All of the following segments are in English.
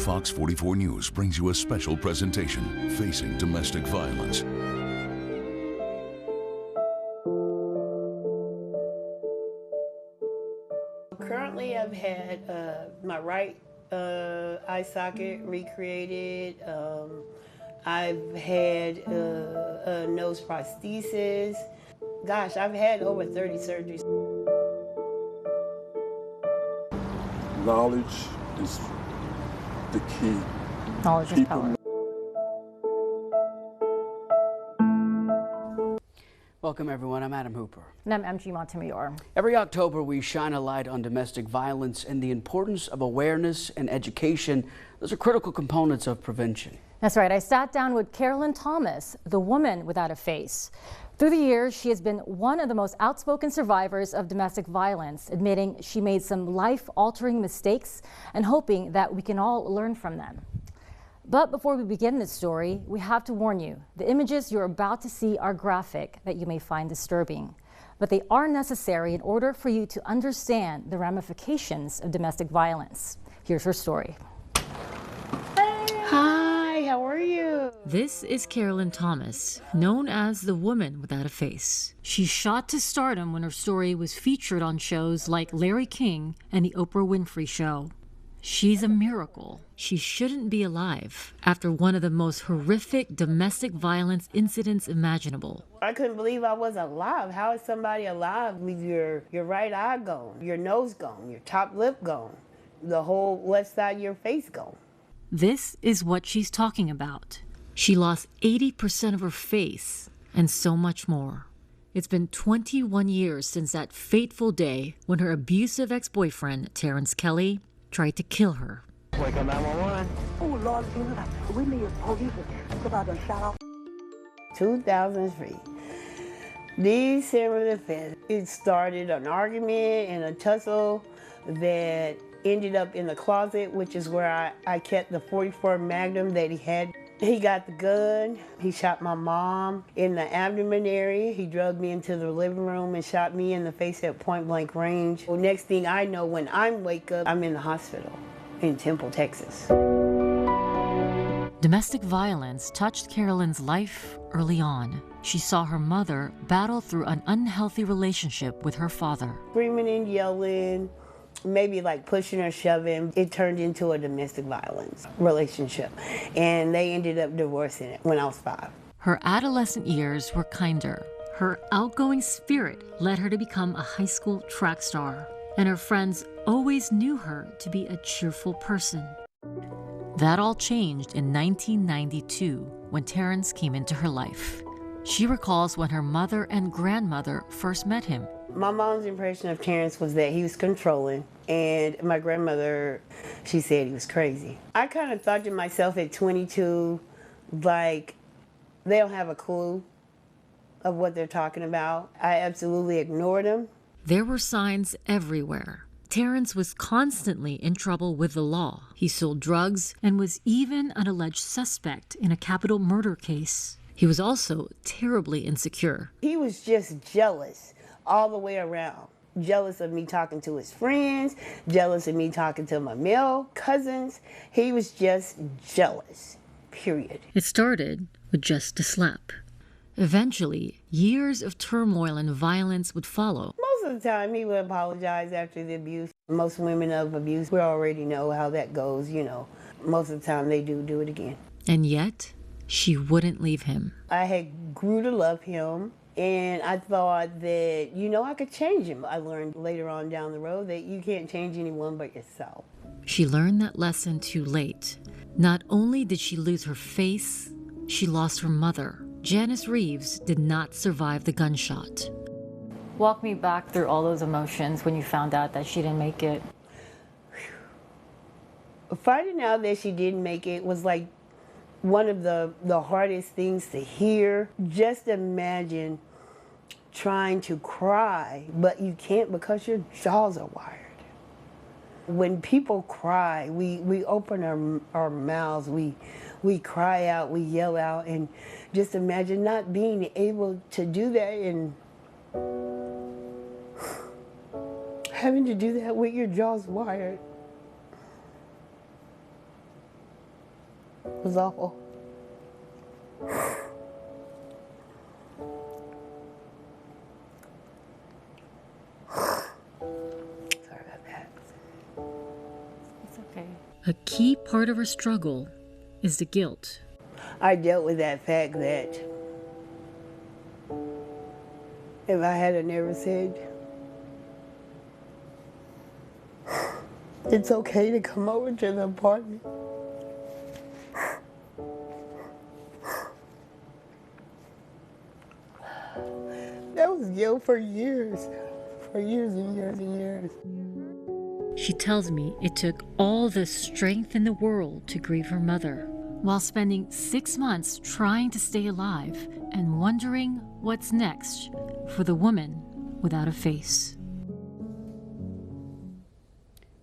Fox 44 News brings you a special presentation, Facing Domestic Violence. Currently, I've had my right eye socket recreated. I've had a nose prosthesis. Gosh, I've had over 30 surgeries. Knowledge is the key. Knowledge is power. Welcome, everyone. I'm Adam Hooper. And I'm MG Montemayor. Every October, we shine a light on domestic violence and the importance of awareness and education. Those are critical components of prevention. That's right. I sat down with Carolyn Thomas, the woman without a face. Through the years, she has been one of the most outspoken survivors of domestic violence, admitting she made some life-altering mistakes and hoping that we can all learn from them. But before we begin this story, we have to warn you, the images you're about to see are graphic that you may find disturbing. But they are necessary in order for you to understand the ramifications of domestic violence. Here's her story. Hi, how are you? This is Carolyn Thomas, known as the woman without a face. She shot to stardom when her story was featured on shows like Larry King and The Oprah Winfrey Show. She's a miracle. She shouldn't be alive after one of the most horrific domestic violence incidents imaginable. I couldn't believe I was alive. How is somebody alive with your right eye gone, your nose gone, your top lip gone, the whole left side of your face gone? This is what she's talking about. She lost 80% of her face and so much more. It's been 21 years since that fateful day when her abusive ex-boyfriend, Terrence Kelly, tried to kill her. Wake up 911. Oh, Lord Jesus, we need police because I done shot off. 2003, December the 5th. It started an argument and a tussle that ended up in the closet, which is where I kept the .44 Magnum that he had. He got the gun. He shot my mom in the abdomen area. He drugged me into the living room and shot me in the face at point blank range. Well, next thing I know, when I wake up, I'm in the hospital in Temple, Texas. Domestic violence touched Carolyn's life early on. She saw her mother battle through an unhealthy relationship with her father. Screaming and yelling, maybe like pushing or shoving. It turned into a domestic violence relationship, and they ended up divorcing it when I was 5. Her adolescent years were kinder. Her outgoing spirit led her to become a high school track star, and her friends always knew her to be a cheerful person. That all changed in 1992 when Terrence came into her life. She recalls when her mother and grandmother first met him. My mom's impression of Terrence was that he was controlling, and my grandmother, she said he was crazy. I kind of thought to myself at 22, like, they don't have a clue of what they're talking about. I absolutely ignored him. There were signs everywhere. Terrence was constantly in trouble with the law. He sold drugs and was even an alleged suspect in a capital murder case. He was also terribly insecure. He was just jealous all the way around. Jealous of me talking to his friends, jealous of me talking to my male cousins. He was just jealous, period. It started with just a slap. Eventually, years of turmoil and violence would follow. Most of the time, he would apologize after the abuse. Most women of abuse, we already know how that goes, you know. Most of the time, they do it again. And yet, she wouldn't leave him. I had grew to love him, and I thought that, you know, I could change him. I learned later on down the road that you can't change anyone but yourself. She learned that lesson too late. Not only did she lose her face, she lost her mother. Janice Reeves did not survive the gunshot. Walk me back through all those emotions when you found out that she didn't make it. Finding out that she didn't make it was like one of the hardest things to hear. Just imagine trying to cry, but you can't because your jaws are wired. When people cry, we open our mouths, we cry out, we yell out, and just imagine not being able to do that and having to do that with your jaws wired. It was awful. Sorry about that. It's okay. A key part of her struggle is the guilt. I dealt with that fact that if I had never said, it's okay to come over to the apartment, that was guilt for years and years and years. She tells me it took all the strength in the world to grieve her mother, while spending 6 months trying to stay alive and wondering what's next for the woman without a face.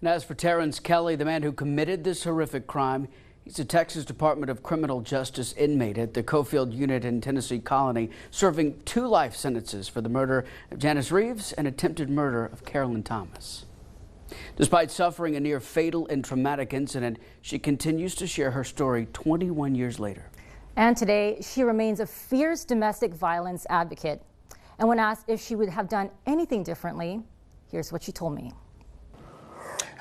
And as for Terrence Kelly, the man who committed this horrific crime, he's a Texas Department of Criminal Justice inmate at the Cofield Unit in Tennessee Colony, serving 2 life sentences for the murder of Janice Reeves and attempted murder of Carolyn Thomas. Despite suffering a near fatal and traumatic incident, she continues to share her story 21 years later. And today, she remains a fierce domestic violence advocate. And when asked if she would have done anything differently, here's what she told me.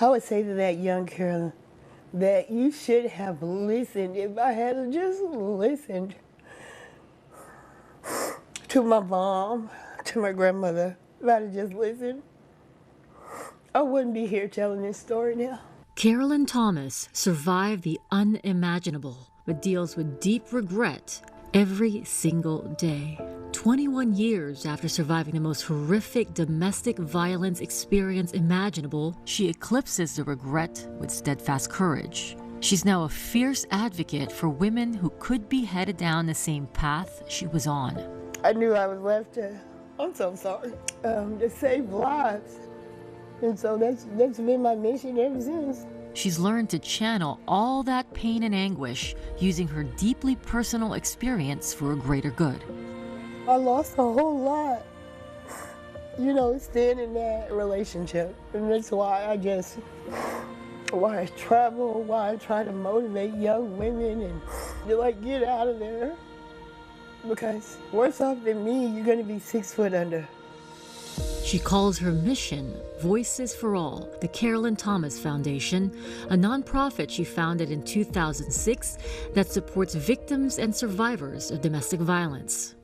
I would say to that young Carolyn that you should have listened. If I had just listened to my mom, to my grandmother, if I had just listened, I wouldn't be here telling this story now. Carolyn Thomas survived the unimaginable, but deals with deep regret every single day. 21 years after surviving the most horrific domestic violence experience imaginable, she eclipses the regret with steadfast courage. She's now a fierce advocate for women who could be headed down the same path she was on. I knew I was left to, I'm so sorry, to save lives. And so that's been my mission ever since. She's learned to channel all that pain and anguish using her deeply personal experience for a greater good. I lost a whole lot, staying in that relationship. And that's why I travel, why I try to motivate young women and to get out of there. Because worse off than me, you're gonna be 6 foot under. She calls her mission Voices for All, the Carolyn Thomas Foundation, a nonprofit she founded in 2006 that supports victims and survivors of domestic violence.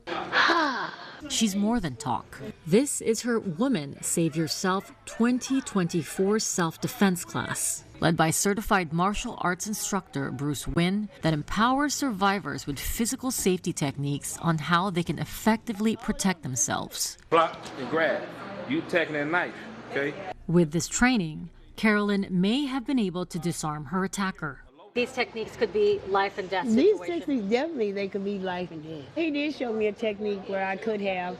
She's more than talk. This is her Woman Save Yourself 2024 self-defense class, led by certified martial arts instructor Bruce Wynn, that empowers survivors with physical safety techniques on how they can effectively protect themselves. Block and grab. You taking that knife, okay? With this training, Carolyn may have been able to disarm her attacker. These techniques could be life and death situations. These techniques, definitely, they could be life and death. He did show me a technique where I could have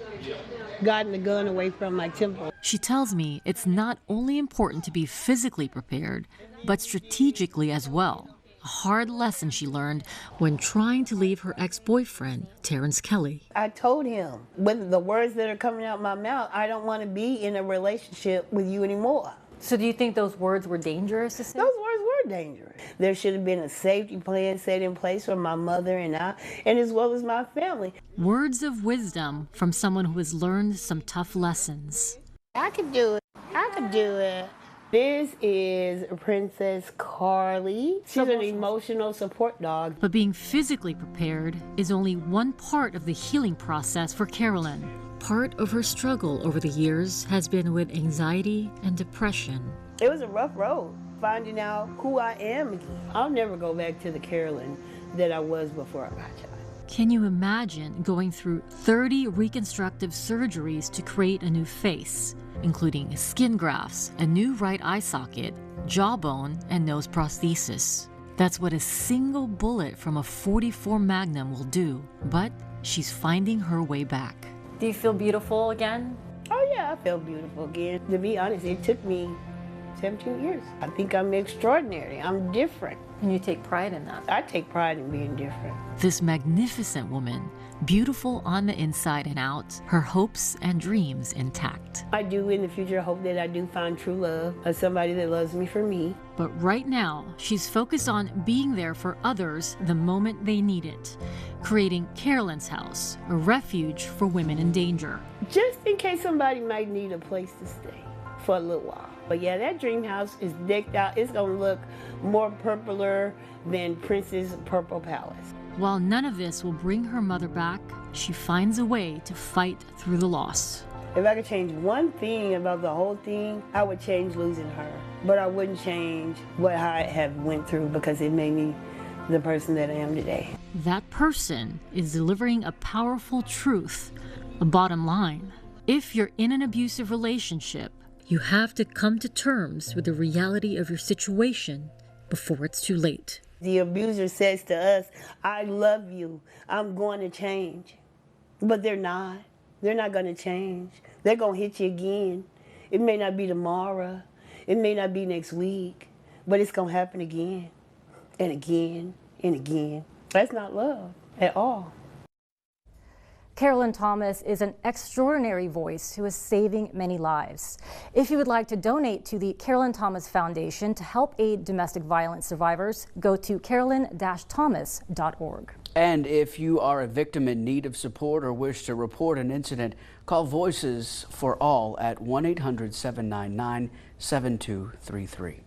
gotten the gun away from my temple. She tells me it's not only important to be physically prepared, but strategically as well. A hard lesson she learned when trying to leave her ex-boyfriend, Terrence Kelly. I told him, with the words that are coming out my mouth, I don't want to be in a relationship with you anymore. So do you think those words were dangerous to say? Those words were dangerous. There should have been a safety plan set in place for my mother and I, and as well as my family. Words of wisdom from someone who has learned some tough lessons. I could do it. I could do it. This is Princess Carly. She's an emotional support dog. But being physically prepared is only one part of the healing process for Carolyn. Part of her struggle over the years has been with anxiety and depression. It was a rough road, finding out who I am again. I'll never go back to the Carolyn that I was before I got shot. Can you imagine going through 30 reconstructive surgeries to create a new face, including skin grafts, a new right eye socket, jawbone, and nose prosthesis? That's what a single bullet from a .44 Magnum will do, but she's finding her way back. Do you feel beautiful again? Oh yeah, I feel beautiful again. To be honest, it took me 17 years. I think I'm extraordinary. I'm different. And you take pride in that? I take pride in being different. This magnificent woman beautiful on the inside and out, her hopes and dreams intact. I do in the future hope that I do find true love, or somebody that loves me for me. But right now, she's focused on being there for others the moment they need it, creating Carolyn's House, a refuge for women in danger. Just in case somebody might need a place to stay for a little while. But yeah, that dream house is decked out. It's gonna look more purpler than Prince's Purple Palace. While none of this will bring her mother back, she finds a way to fight through the loss. If I could change one thing about the whole thing, I would change losing her. But I wouldn't change what I have went through, because it made me the person that I am today. That person is delivering a powerful truth, a bottom line. If you're in an abusive relationship, you have to come to terms with the reality of your situation before it's too late. The abuser says to us, I love you, I'm going to change. But they're not. They're not going to change. They're going to hit you again. It may not be tomorrow. It may not be next week. But it's going to happen again and again and again. That's not love at all. Carolyn Thomas is an extraordinary voice who is saving many lives. If you would like to donate to the Carolyn Thomas Foundation to help aid domestic violence survivors, go to carolyn-thomas.org. And if you are a victim in need of support or wish to report an incident, call Voices for All at 1-800-799-7233.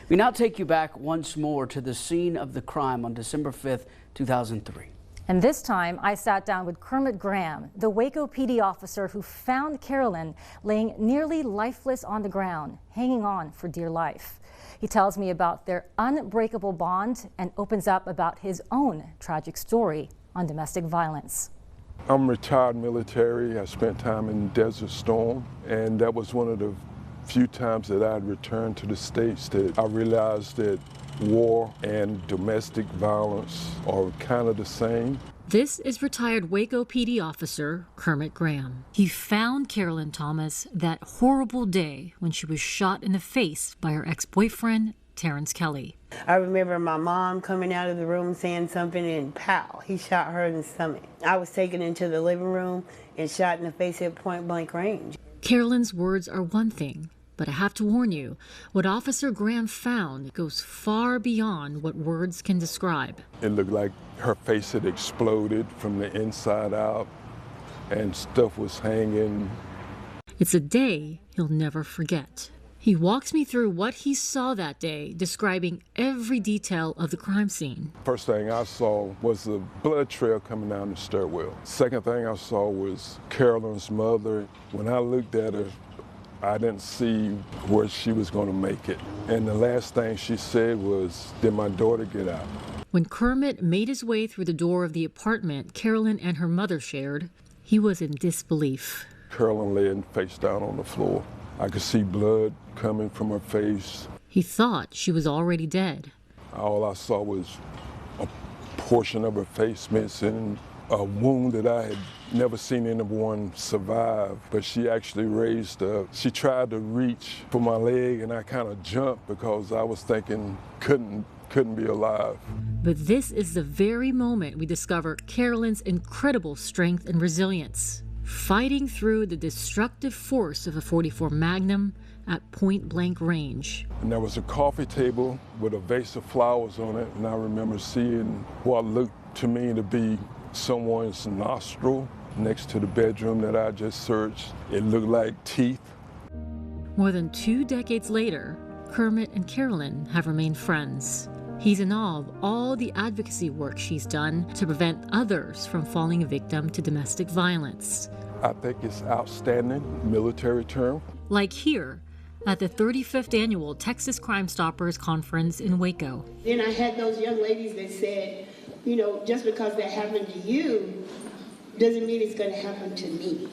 We now take you back once more to the scene of the crime on December 5th, 2003. And this time, I sat down with Kermit Graham, the Waco PD officer who found Carolyn laying nearly lifeless on the ground, hanging on for dear life. He tells me about their unbreakable bond and opens up about his own tragic story on domestic violence. I'm retired military. I spent time in Desert Storm, and that was one of the few times that I'd returned to the States that I realized that war and domestic violence are kind of the same. This is retired Waco PD officer Kermit Graham. He found Carolyn Thomas that horrible day when she was shot in the face by her ex-boyfriend, Terrence Kelly. I remember my mom coming out of the room saying something, and pow, he shot her in the stomach. I was taken into the living room and shot in the face at point blank range. Carolyn's words are one thing, but I have to warn you, what Officer Graham found goes far beyond what words can describe. It looked like her face had exploded from the inside out and stuff was hanging. It's a day he'll never forget. He walks me through what he saw that day, describing every detail of the crime scene. First thing I saw was the blood trail coming down the stairwell. Second thing I saw was Carolyn's mother. When I looked at her, I didn't see where she was going to make it. And the last thing she said was, "Did my daughter get out?" When Kermit made his way through the door of the apartment Carolyn and her mother shared, he was in disbelief. Carolyn laying face down on the floor. I could see blood coming from her face. He thought she was already dead. All I saw was a portion of her face missing, a wound that I had never seen anyone survive, but she actually raised up. She tried to reach for my leg and I kind of jumped because I was thinking couldn't be alive. But this is the very moment we discover Carolyn's incredible strength and resilience, fighting through the destructive force of a .44 Magnum at point-blank range. And there was a coffee table with a vase of flowers on it, and I remember seeing what looked to me to be someone's nostril next to the bedroom that I just searched. It looked like teeth. More than 2 decades later, Kermit and Carolyn have remained friends. He's in awe of all the advocacy work she's done to prevent others from falling victim to domestic violence. I think it's outstanding military term. Like here at the 35th Annual Texas Crime Stoppers Conference in Waco. Then I had those young ladies that said, you know, just because that happened to you doesn't mean it's going to happen to me.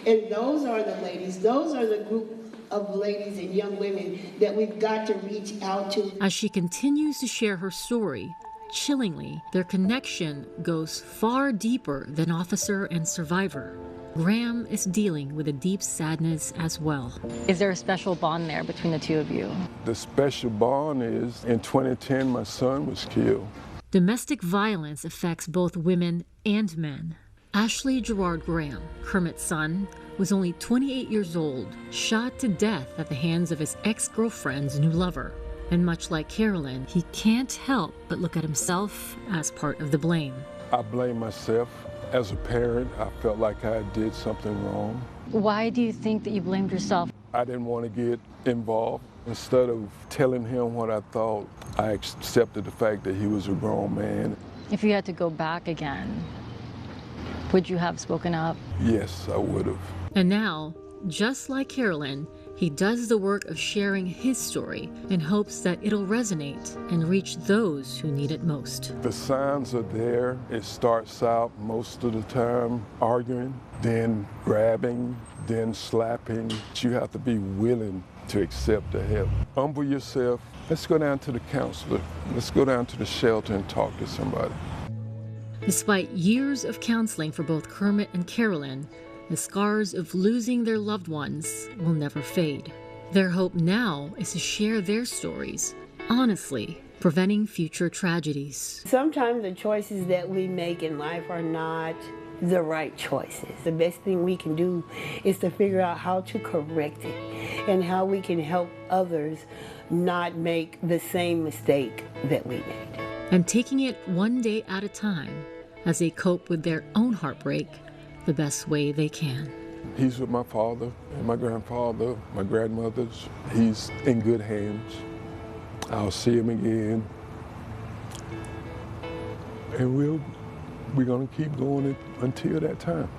And those are the ladies, those are the group of ladies and young women that we've got to reach out to. As she continues to share her story, chillingly, their connection goes far deeper than officer and survivor. Graham is dealing with a deep sadness as well. Is there a special bond there between the two of you? The special bond is in 2010, my son was killed. Domestic violence affects both women and men. Ashley Gerard Graham, Kermit's son, was only 28 years old, shot to death at the hands of his ex-girlfriend's new lover. And much like Carolyn, he can't help but look at himself as part of the blame. I blame myself. As a parent, I felt like I did something wrong. Why do you think that you blamed yourself? I didn't want to get involved. Instead of telling him what I thought, I accepted the fact that he was a grown man. If you had to go back again, would you have spoken up? Yes, I would have. And now, just like Carolyn, he does the work of sharing his story in hopes that it'll resonate and reach those who need it most. The signs are there. It starts out most of the time arguing, then grabbing, then slapping. You have to be willing to accept the help. Humble yourself. Let's go down to the counselor. Let's go down to the shelter and talk to somebody. Despite years of counseling for both Kermit and Carolyn, the scars of losing their loved ones will never fade. Their hope now is to share their stories, honestly, preventing future tragedies. Sometimes the choices that we make in life are not the right choices. The best thing we can do is to figure out how to correct it and how we can help others not make the same mistake that we made. And taking it one day at a time as they cope with their own heartbreak the best way they can. He's with my father and my grandfather, my grandmothers. He's in good hands. I'll see him again. And we're going to keep going until that time.